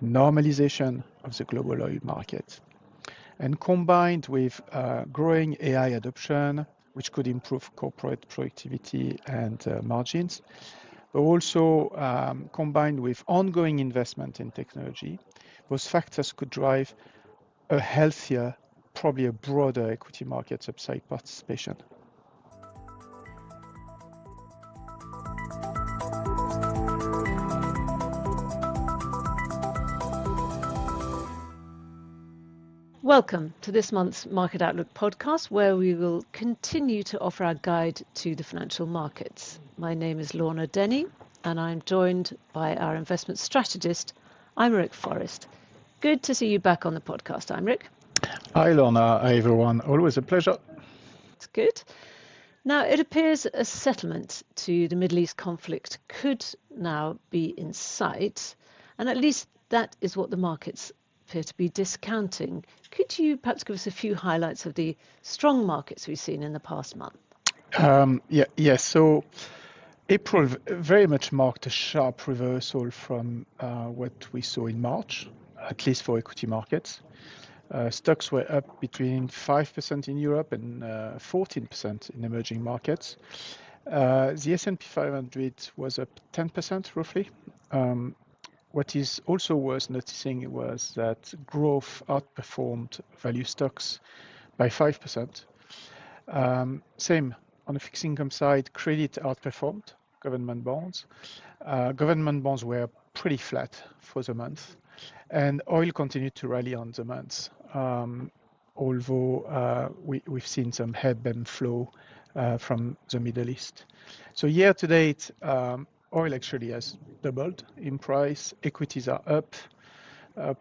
normalization of the global oil market. And combined with growing AI adoption, which could improve corporate productivity and margins, but also combined with ongoing investment in technology, those factors could drive a healthier, probably a broader equity market upside participation. Welcome to this month's Market Outlook podcast, where we will continue to offer our guide to the financial markets. My name is Lorna Denny, and I'm joined by our investment strategist, Aymeric Forrest. Good to see you back on the podcast, Aymeric. Hi, Lorna. Hi, everyone. Always a pleasure. It's good. Now, it appears a settlement to the Middle East conflict could now be in sight, and at least that is what the markets appear to be discounting. Could you perhaps give us a few highlights of the strong markets we've seen in the past month? Yes. So April very much marked a sharp reversal from what we saw in March, at least for equity markets. Stocks were up between 5% in Europe and 14% in emerging markets. The S&P 500 was up 10% roughly. What is also worth noticing was that growth outperformed value stocks by 5%. Same on the fixed income side, credit outperformed government bonds. Government bonds were pretty flat for the month, and oil continued to rally on the months, although we've seen some headwind flow from the Middle East. So year to date, oil actually has doubled in price. Equities are up,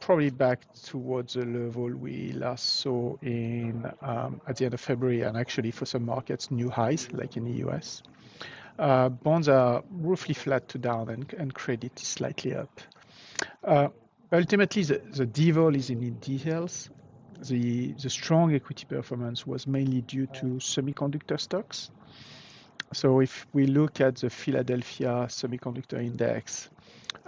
probably back towards the level we last saw at the end of February, and actually for some markets, new highs, like in the US. Bonds are roughly flat to down, and credit is slightly up. Ultimately, the devil is in the details. The strong equity performance was mainly due to semiconductor stocks. So if we look at the Philadelphia Semiconductor Index,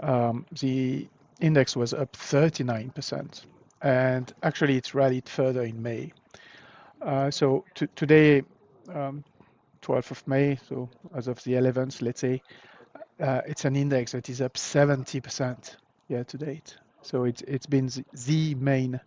the index was up 39%, and actually it rallied further in May. So today, 12th of May, so as of the 11th, let's say, it's an index that is up 70% year to date. So it's been the main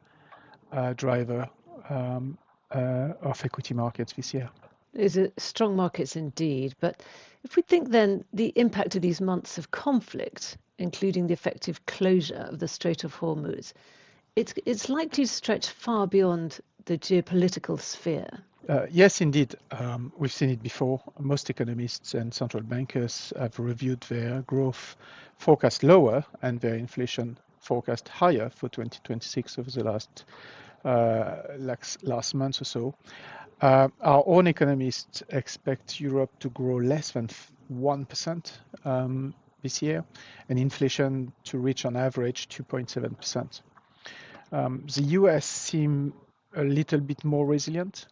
driver of equity markets this year. These are strong markets indeed, but if we think then the impact of these months of conflict, including the effective closure of the Strait of Hormuz, it's likely to stretch far beyond the geopolitical sphere. Yes, indeed. We've seen it before. Most economists and central bankers have reviewed their growth forecast lower and their inflation forecast higher for 2026 over the last month or so. Our own economists expect Europe to grow less than 1% this year, and inflation to reach on average 2.7%. The US seem a little bit more resilient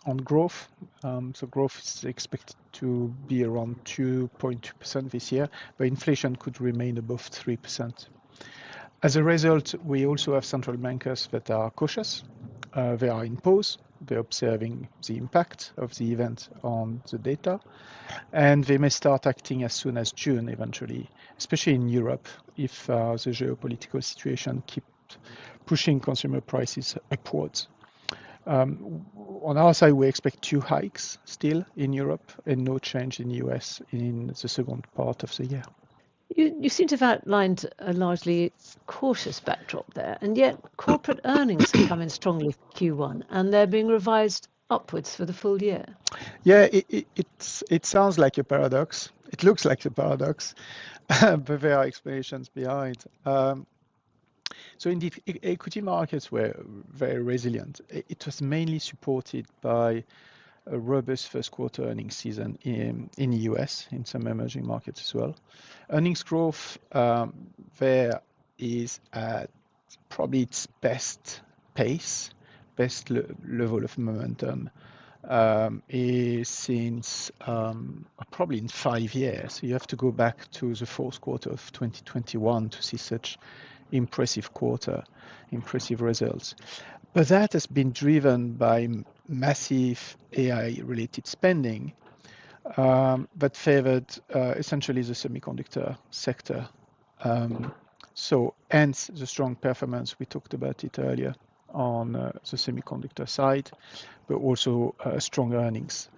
on growth. So growth is expected to be around 2.2% this year, but inflation could remain above 3%. As a result, we also have central bankers that are cautious. They are in pause. They're observing the impact of the event on the data, and they may start acting as soon as June eventually, especially in Europe, if the geopolitical situation keeps pushing consumer prices upwards. On our side, we expect 2 hikes still in Europe and no change in the US in the second part of the year. You seem to have outlined a largely cautious backdrop there, and yet corporate earnings have come in strongly for Q1, and they're being revised upwards for the full year. Yeah, it sounds like a paradox. It looks like a paradox, but there are explanations behind. So indeed, equity markets were very resilient. It was mainly supported by a robust first quarter earnings season in the US, in some emerging markets as well. Earnings growth there is at probably its best pace, best level of momentum is since probably in 5 years. So you have to go back to the fourth quarter of 2021 to see such impressive quarter, impressive results. But that has been driven by massive AI-related spending that favored essentially the semiconductor sector. So hence the strong performance, we talked about it earlier on the semiconductor side, but also strong earnings.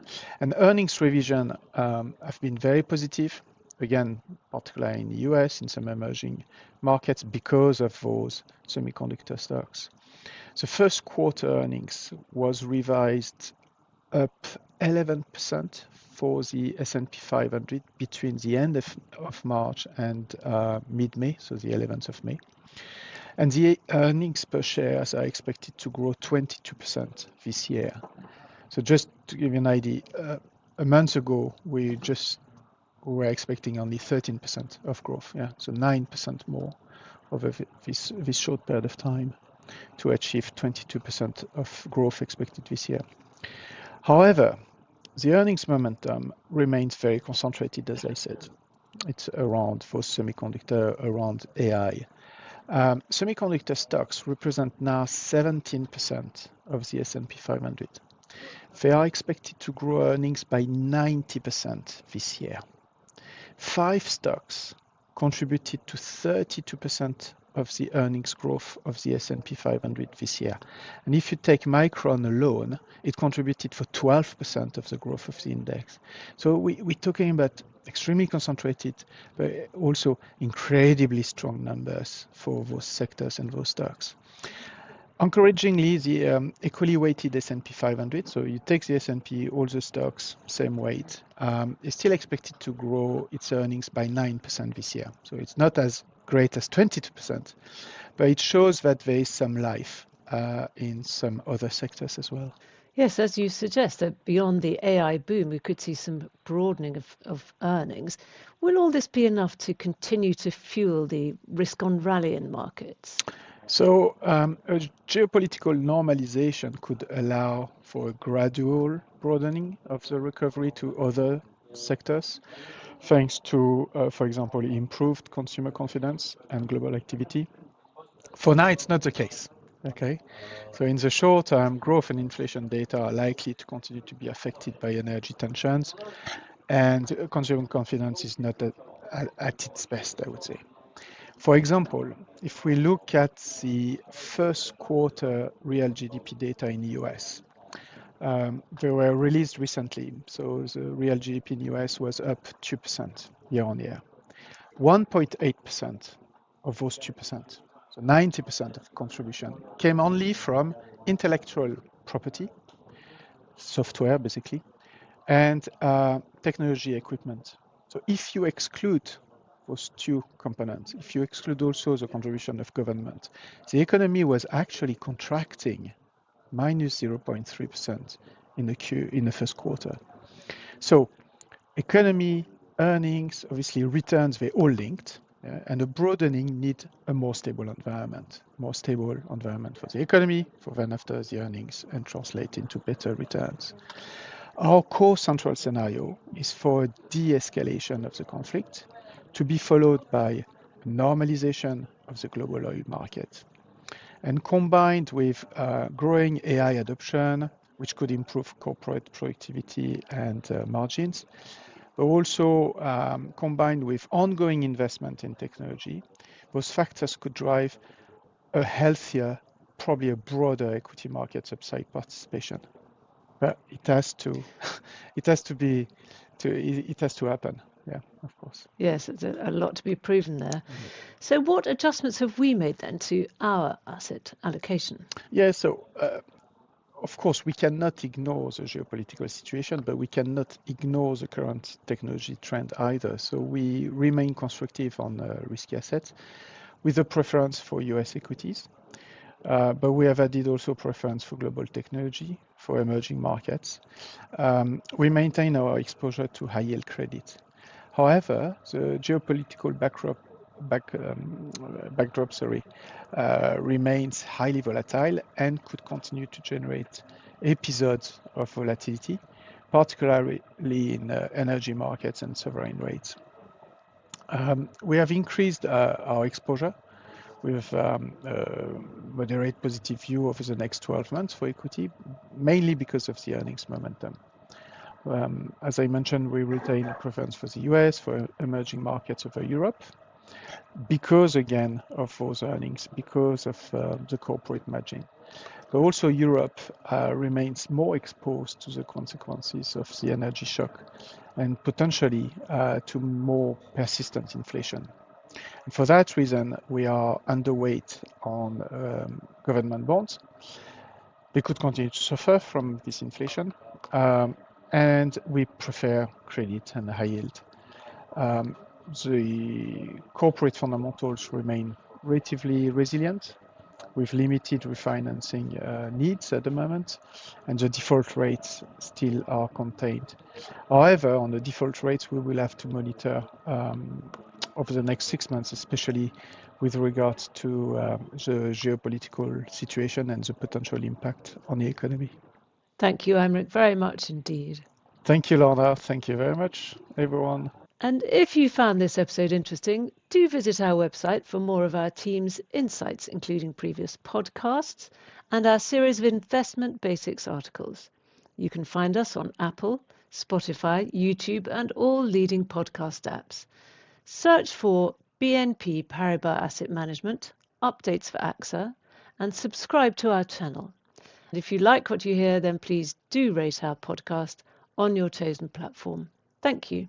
And earnings revision have been very positive, again, particularly in the US, in some emerging markets, because of those semiconductor stocks. The first quarter earnings was revised up 11% for the S&P 500 between the end of March and mid-May, so the 11th of May. And the earnings per share are expected to grow 22% this year. So just to give you an idea, a month ago, we were expecting only 13% of growth, yeah, so 9% more over this short period of time to achieve 22% of growth expected this year. However, the earnings momentum remains very concentrated, as I said. It's around for semiconductor, around AI. Semiconductor stocks represent now 17% of the S&P 500. They are expected to grow earnings by 90% this year. 5 stocks contributed to 32% of the earnings growth of the S&P 500 this year. And if you take Micron alone, it contributed for 12% of the growth of the index. So we're talking about extremely concentrated, but also incredibly strong numbers for those sectors and those stocks. Encouragingly, the equally weighted S&P 500, so you take the S&P, all the stocks, same weight, is still expected to grow its earnings by 9% this year. So it's not as great as 22%, but it shows that there is some life in some other sectors as well. Yes, as you suggest, that beyond the AI boom, we could see some broadening of earnings. Will all this be enough to continue to fuel the risk-on rally in markets? So a geopolitical normalization could allow for a gradual broadening of the recovery to other sectors, thanks to, for example, improved consumer confidence and global activity. For now, it's not the case. Okay, so in the short term, growth and inflation data are likely to continue to be affected by energy tensions, and consumer confidence is not at its best, I would say. For example, if we look at the first quarter real GDP data in the US, they were released recently. So the real GDP in the US was up 2% year on year. 1.8% of those 2%, so 90% of contribution, came only from intellectual property, software basically, and technology equipment. So if you exclude those two components, if you exclude also the contribution of government, the economy was actually contracting minus 0.3% in the first quarter. So economy, earnings, obviously returns, they're all linked, and a broadening need a more stable environment for the economy, for then after the earnings and translate into better returns. Our core central scenario is for a de-escalation of the conflict to be followed by normalization of the global oil market. And combined with growing AI adoption, which could improve corporate productivity and margins, but also combined with ongoing investment in technology, those factors could drive a healthier, probably a broader equity market upside participation. But it has to happen. Yeah, of course. Yes, it's a lot to be proven there. So what adjustments have we made then to our asset allocation? Yeah, so of course we cannot ignore the geopolitical situation, but we cannot ignore the current technology trend either. So we remain constructive on risky assets with a preference for US equities. But we have added also preference for global technology, for emerging markets. We maintain our exposure to high yield credit. However, the geopolitical backdrop remains highly volatile and could continue to generate episodes of volatility, particularly in energy markets and sovereign rates. We have increased our exposure with a moderate positive view over the next 12 months for equity, mainly because of the earnings momentum. As I mentioned, we retain a preference for the US, for emerging markets over Europe, because again of those earnings, because of the corporate margin. But also Europe remains more exposed to the consequences of the energy shock and potentially to more persistent inflation. And for that reason, we are underweight on government bonds. They could continue to suffer from this inflation, and we prefer credit and high yield. The corporate fundamentals remain relatively resilient, with limited refinancing needs at the moment, and the default rates still are contained. However, on the default rates, we will have to monitor over the next 6 months, especially with regard to the geopolitical situation and the potential impact on the economy. Thank you, Aymeric, very much indeed. Thank you, Lorna. Thank you very much, everyone. And if you found this episode interesting, do visit our website for more of our team's insights, including previous podcasts and our series of investment basics articles. You can find us on Apple, Spotify, YouTube, and all leading podcast apps. Search for BNP Paribas Asset Management, updates for AXA, and subscribe to our channel. And if you like what you hear, then please do rate our podcast on your chosen platform. Thank you.